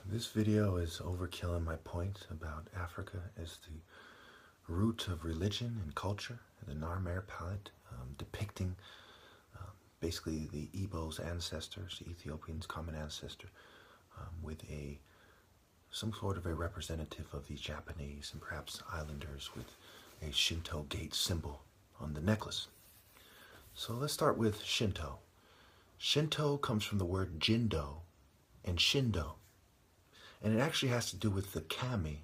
This video is overkilling my point about Africa as the root of religion and culture, the Narmer palette, depicting basically the Igbo's ancestors, the Ethiopians' common ancestor, with some sort of a representative of the Japanese and perhaps islanders with a Shinto gate symbol on the necklace. So let's start with Shinto. Shinto comes from the word Jindo and Shindo. And it actually has to do with the kami,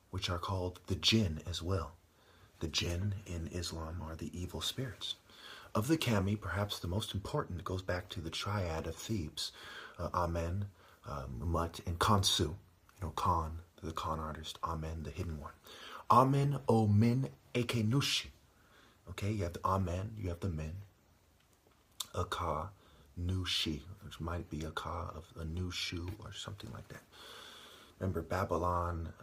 which are called the jinn as well. The jinn in Islam are the evil spirits. Of the kami, perhaps the most important goes back to the triad of Thebes, Amen, Mut, and Khonsu. You know, Khan, the con artist, Amen, the hidden one. Amen, O Min, Eke Nushi. Okay, you have the Amen, you have the Min. Aka, Nushi, which might be a ka of a new shoe or something like that. Remember, Babylon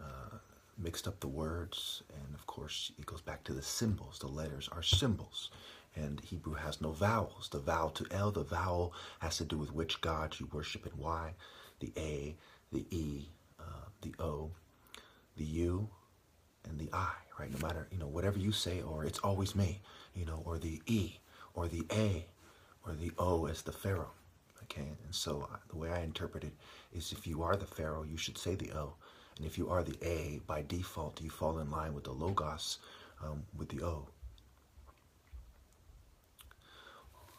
mixed up the words, and of course, it goes back to the symbols. The letters are symbols, and Hebrew has no vowels. The vowel to L, the vowel has to do with which God you worship and why. The A, the E, the O, the U, and the I, right? No matter, whatever you say, or it's always me, or the E, or the A, or the O as the Pharaoh. Okay, and so the way I interpret it is if you are the Pharaoh, you should say the O. And if you are the A, by default, you fall in line with the Logos, with the O.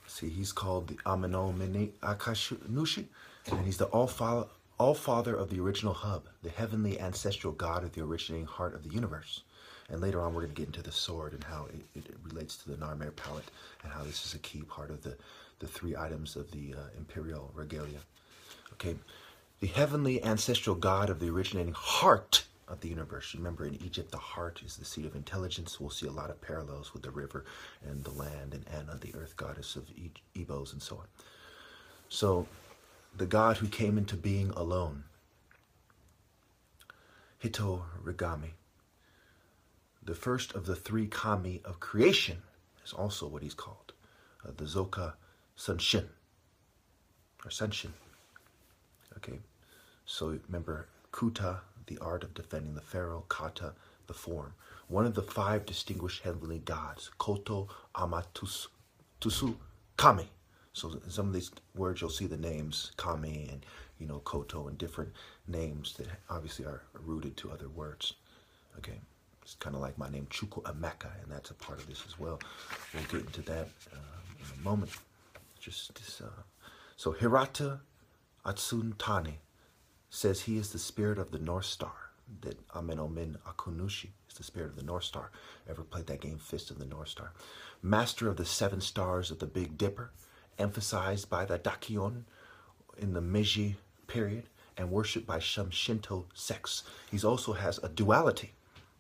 See, he's called the Amino Mini Akashunushi, and he's the all-father of the original hub, the heavenly ancestral God of the originating heart of the universe. And later on, we're going to get into the sword and how it relates to the Narmer palette and how this is a key part of the three items of the imperial regalia. Okay, the heavenly ancestral God of the originating heart of the universe. Remember, in Egypt, the heart is the seat of intelligence. We'll see a lot of parallels with the river and the land and Anna, the earth goddess of Igbos and so on. So, the God who came into being alone. Hito Rigami. The first of the three kami of creation is also what he's called. The Zoka Sunshin, or Sunshin. Okay, so remember, Kuta, the art of defending the pharaoh, Kata, the form. One of the five distinguished heavenly gods, Koto Amatusu Kami. So in some of these words, you'll see the names Kami and, Koto, and different names that obviously are rooted to other words. Okay. It's kind of like my name, Chukwu Emeka, and that's a part of this as well. We'll get into that in a moment. So Hirata Atsuntani says he is the spirit of the North Star, that Amenomin Akunushi is the spirit of the North Star. Ever played that game, Fist of the North Star? Master of the 7 stars of the Big Dipper, emphasized by the Dakion in the Meiji period, and worshipped by some Shinto sects. He also has a duality.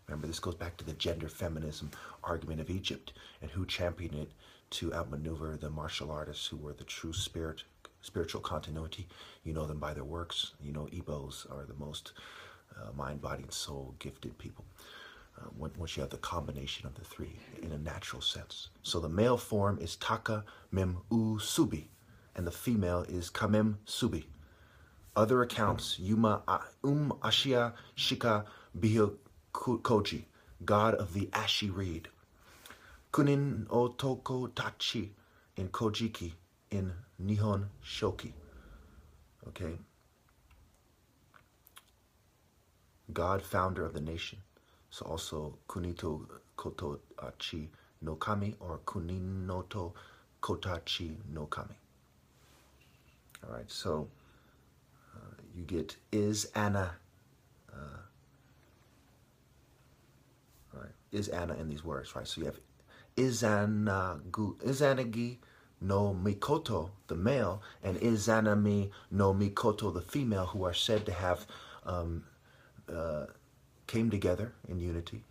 Remember, this goes back to the gender feminism argument of Egypt and who championed it to outmaneuver the martial artists who were the true spiritual continuity. You know them by their works. Igbos are the most mind, body, and soul gifted people. Once you have the combination of the three in a natural sense. So the male form is Taka Mem U Subi, and the female is Kamem Subi. Other accounts, Yuma Ashia Shika Bihyo Koji, god of the ashy reed. Kunin Otoko Tachi in Kojiki in Nihon Shoki. Okay. God, founder of the nation. So also Kunito Kotochi no Kami or Kuninoto Kotachi no Kami. All right, so you get is Anna. Is Anna in these words, right? So you have Izanagi no Mikoto, the male, and Izanami no Mikoto, the female, who are said to have came together in unity,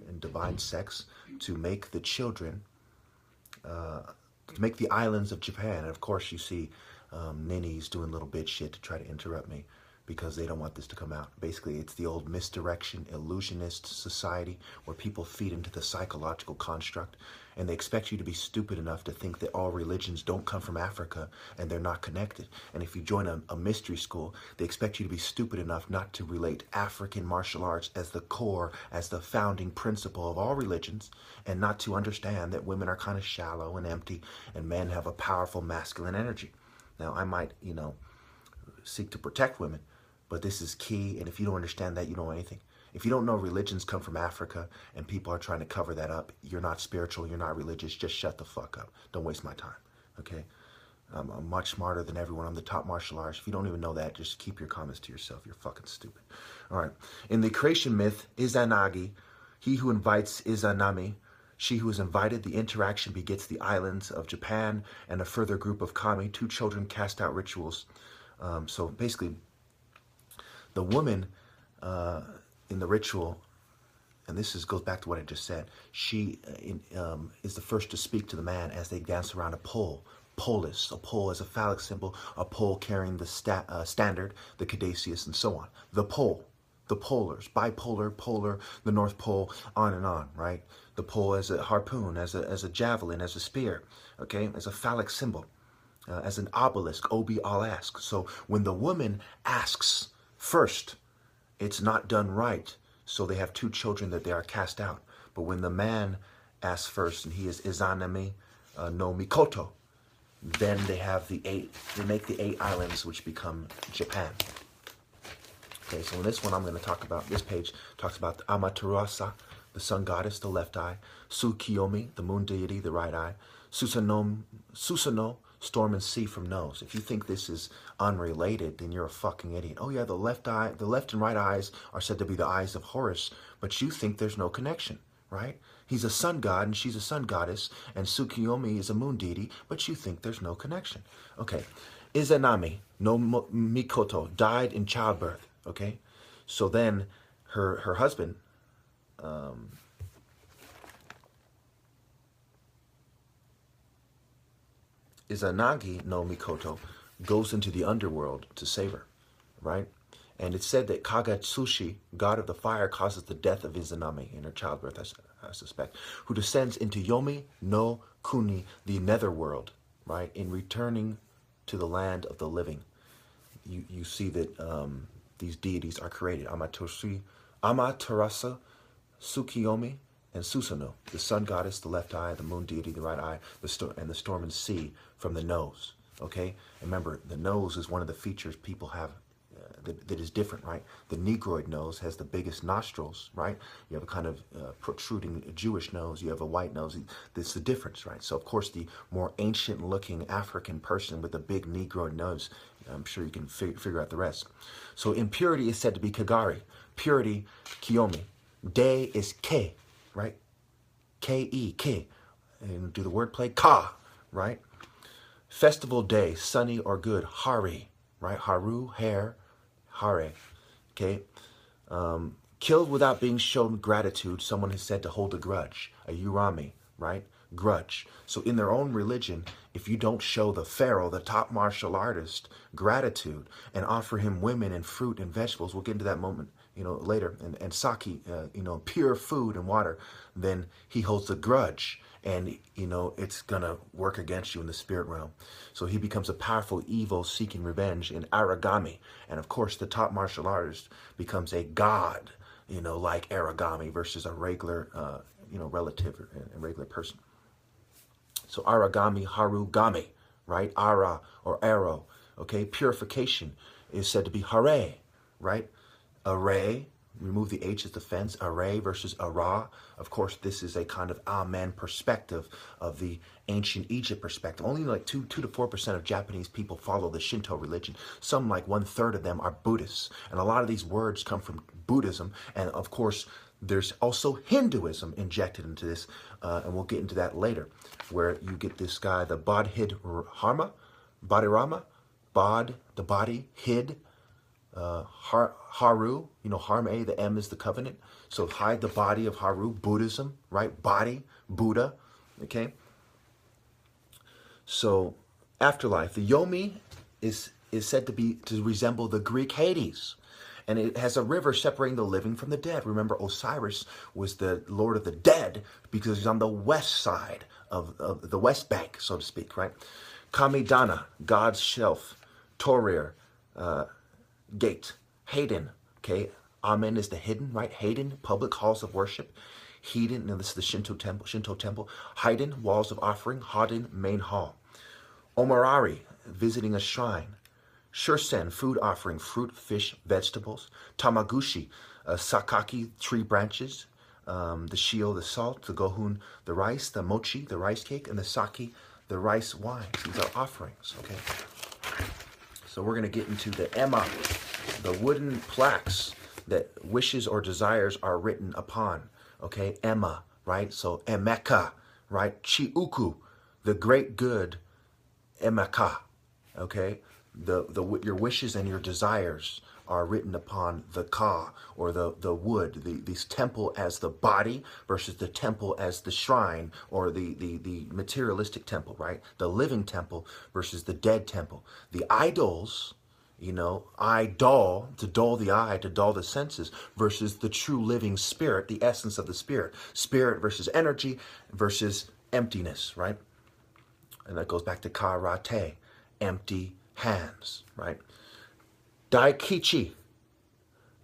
in divine sex, to make the children, to make the islands of Japan. And of course, you see ninnies doing little bit shit to try to interrupt me. because they don't want this to come out. Basically, it's the old misdirection, illusionist society where people feed into the psychological construct, and they expect you to be stupid enough to think that all religions don't come from Africa and they're not connected. And if you join a mystery school, they expect you to be stupid enough not to relate African martial arts as the core, as the founding principle of all religions, and not to understand that women are kind of shallow and empty and men have a powerful masculine energy. Now, I might, seek to protect women, but this is key, and if you don't understand that, you don't know anything. If you don't know religions come from Africa and people are trying to cover that up, you're not spiritual, you're not religious, just shut the fuck up. Don't waste my time, okay? I'm much smarter than everyone. I'm the top martial artist. If you don't even know that, just keep your comments to yourself. You're fucking stupid. All right. In the creation myth, Izanagi, he who invites Izanami, she who is invited, the interaction begets the islands of Japan and a further group of kami. 2 children cast out rituals. So basically, the woman in the ritual, and this goes back to what I just said, she is the first to speak to the man as they dance around a pole. Polis, a pole as a phallic symbol, a pole carrying the standard, the caduceus, and so on. The pole, the polars, bipolar, polar, the North Pole, on, right? The pole as a harpoon, as a javelin, as a spear, okay, as a phallic symbol. As an obelisk, obelisk. So when the woman asks first, it's not done right. So they have 2 children that they are cast out. But when the man asks first, and he is Izanami no Mikoto, then they have they make the 8 islands which become Japan. Okay, so in this one I'm going to talk about, this page talks about the Amaterasu, the sun goddess, the left eye, Tsukiyomi, the moon deity, the right eye, Susanoo, storm and sea from nose. If you think this is unrelated, then you're a fucking idiot. Oh yeah, the left and right eyes are said to be the eyes of Horus, but you think there's no connection, right? He's a sun god and she's a sun goddess, and Tsukiyomi is a moon deity, but you think there's no connection. Okay, Izanami no Mikoto died in childbirth. Okay, so then her husband, Izanagi no Mikoto, goes into the underworld to save her, right? And it's said that Kagatsushi, god of the fire, causes the death of Izanami in her childbirth, I suspect, who descends into Yomi no Kuni, the netherworld, right? In returning to the land of the living. You see that these deities are created. Amaterasu, Tsukiyomi, and Susanoo, the sun goddess, the left eye, the moon deity, the right eye, and the storm and sea from the nose. Okay? And remember, the nose is one of the features people have that is different, right? The Negroid nose has the biggest nostrils, right? You have a kind of protruding Jewish nose. You have a white nose. That's the difference, right? So, of course, the more ancient-looking African person with a big Negroid nose, I'm sure you can figure out the rest. So, impurity is said to be Kagari. Purity, Kiyomi. Day is Ke, right? K-E, Ke. And do the wordplay, Ka, right? Festival day, sunny or good, Hari, right? Haru, hair, Hare, okay? Killed without being shown gratitude, someone is said to hold a grudge, a urami, right? Grudge. So in their own religion, if you don't show the pharaoh, the top martial artist, gratitude and offer him women and fruit and vegetables, we'll get into that moment, later, and sake, pure food and water, then he holds a grudge. And, it's going to work against you in the spirit realm. So he becomes a powerful evil seeking revenge in Aragami. And, of course, the top martial artist becomes a god, like Aragami versus a regular, relative and regular person. So Aragami, Harugami, right? Ara or arrow, okay? Purification is said to be Hare, right? Array. Remove the H as the fence, array versus ara. Of course, this is a kind of Amen perspective of the ancient Egypt perspective. Only like 2 to 4% of Japanese people follow the Shinto religion. Some, like 1/3 of them, are Buddhists. And a lot of these words come from Buddhism. And of course, there's also Hinduism injected into this. And we'll get into that later, where you get this guy, the Bodhidharma, Bod, the body, hid, Haru, Harme, the M is the covenant. So hide the body of Haru, Buddhism, right? Body, Buddha, okay? So afterlife, the Yomi is is said to resemble the Greek Hades. And it has a river separating the living from the dead. Remember, Osiris was the lord of the dead because he's on the west side of the west bank, so to speak, right? Kamidana, God's shelf. Torir, gate. Hayden, okay? Amen is the hidden, right? Hayden, public halls of worship. Hiden, and this is the Shinto temple. Haiden, walls of offering. Hadin, main hall. Omarari, visiting a shrine. Shursen, food offering, fruit, fish, vegetables. Tamagushi, sakaki, tree branches. The shio, the salt. The gohun, the rice. The mochi, the rice cake. And the sake, the rice wine. These are offerings, okay? So we're going to get into the ema, the wooden plaques that wishes or desires are written upon, okay? Ema, right? So emeka, right? Chiuku, the great good, emeka, okay? Your wishes and your desires are written upon the ka, or the wood, the temple as the body versus the temple as the shrine, or the materialistic temple, right? The living temple versus the dead temple. The idols, you know, idol, to dull the eye, to dull the senses, versus the true living spirit, the essence of the spirit. Spirit versus energy versus emptiness, right? And that goes back to karate, empty hands, right? Daikichi,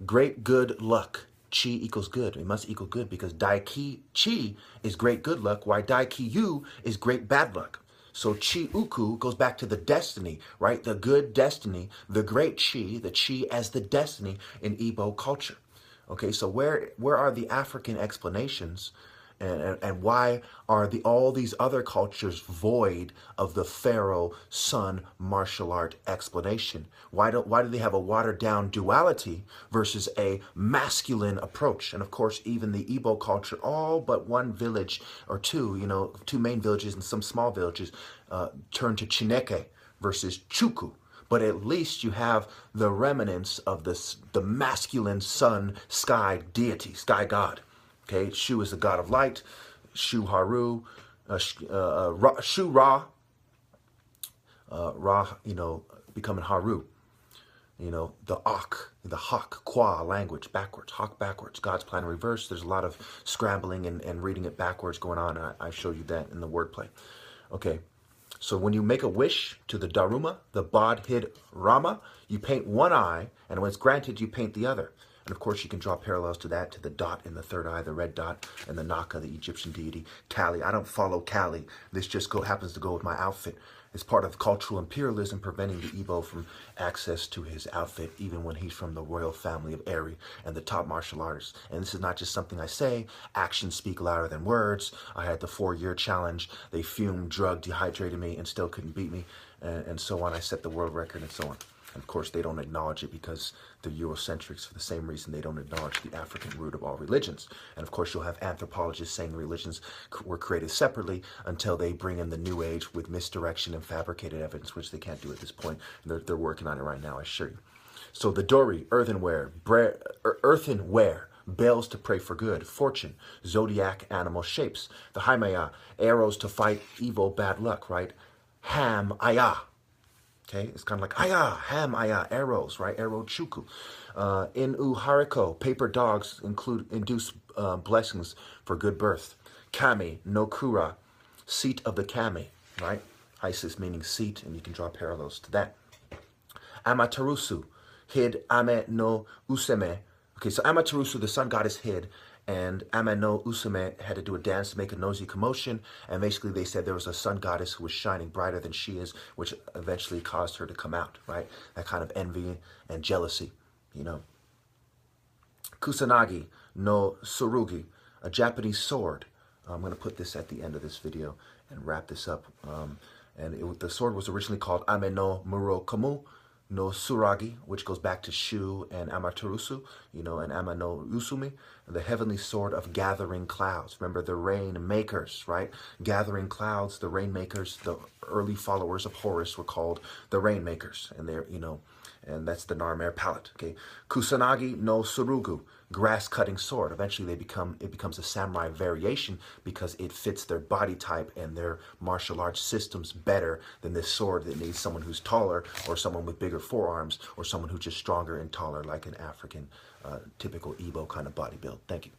great good luck. Chi equals good. It must equal good because Daikichi is great good luck, while Daikiyu is great bad luck. So Chi Uku goes back to the destiny, right? The good destiny, the great Chi, the Chi as the destiny in Igbo culture. Okay, so where are the African explanations, and why are all these other cultures void of the pharaoh son martial art explanation? Why do they have a watered down duality versus a masculine approach? And of course, even the Igbo culture, all but one village or two, you know, two main villages and some small villages, turn to Chineke versus Chuku. But at least you have the remnants of the masculine sun, sky deity, sky god. Okay, Shu is the god of light. Shu Haru, Shu Ra, Ra, you know, becoming Haru. You know, the Hawk, Kwa language, backwards, Hawk backwards, God's plan in reverse. There's a lot of scrambling and reading it backwards going on. I showed you that in the wordplay. Okay, so when you make a wish to the Daruma, the Bod Hid Rama, you paint one eye, and when it's granted, you paint the other. And of course, you can draw parallels to that, to the dot in the third eye, the red dot, and the Naka, the Egyptian deity. Kali, I don't follow Kali. This just happens to go with my outfit. It's part of cultural imperialism, preventing the Igbo from access to his outfit, even when he's from the royal family of Eri and the top martial artists. And this is not just something I say. Actions speak louder than words. I had the 4-year challenge. They fumed, drugged, dehydrated me, and still couldn't beat me, and so on. I set the world record, and so on. And of course, they don't acknowledge it because they're Eurocentrics for the same reason they don't acknowledge the African root of all religions. And of course, you'll have anthropologists saying religions were created separately until they bring in the New Age with misdirection and fabricated evidence, which they can't do at this point. And they're working on it right now, I assure you. So the Dori, earthenware, bells to pray for good, fortune, zodiac animal shapes. The Haimaya, arrows to fight evil, bad luck, right? Ham, ayah. Okay, it's kind of like aya, ham aya, arrows, right? Arrow chuku. Inu hariko, paper dogs induce blessings for good birth. Kami, no kura, seat of the kami, right? Isis meaning seat, and you can draw parallels to that. Amaterasu, hid ame no useme. Okay, so Amaterasu, the sun goddess, hid, and Ame no Usame had to do a dance to make a noisy commotion, and basically they said there was a sun goddess who was shining brighter than she is, which eventually caused her to come out, right? That kind of envy and jealousy, you know. Kusanagi no Surugi, a Japanese sword. I'm going to put this at the end of this video and wrap this up. The sword was originally called Ame no Murokamu no Suragi, which goes back to Shu and Amaterasu, you know, and Ama no Usumi, the heavenly sword of gathering clouds. Remember the rain makers, right? Gathering clouds, the rain makers, the early followers of Horus were called the rain makers. And they're, you know, and that's the Narmer palette. Okay, Kusanagi no Surugu, grass-cutting sword. Eventually, it becomes a samurai variation because it fits their body type and their martial arts systems better than this sword that needs someone who's taller or someone with bigger forearms or someone who's just stronger and taller, like an African, typical Igbo kind of body build. Thank you.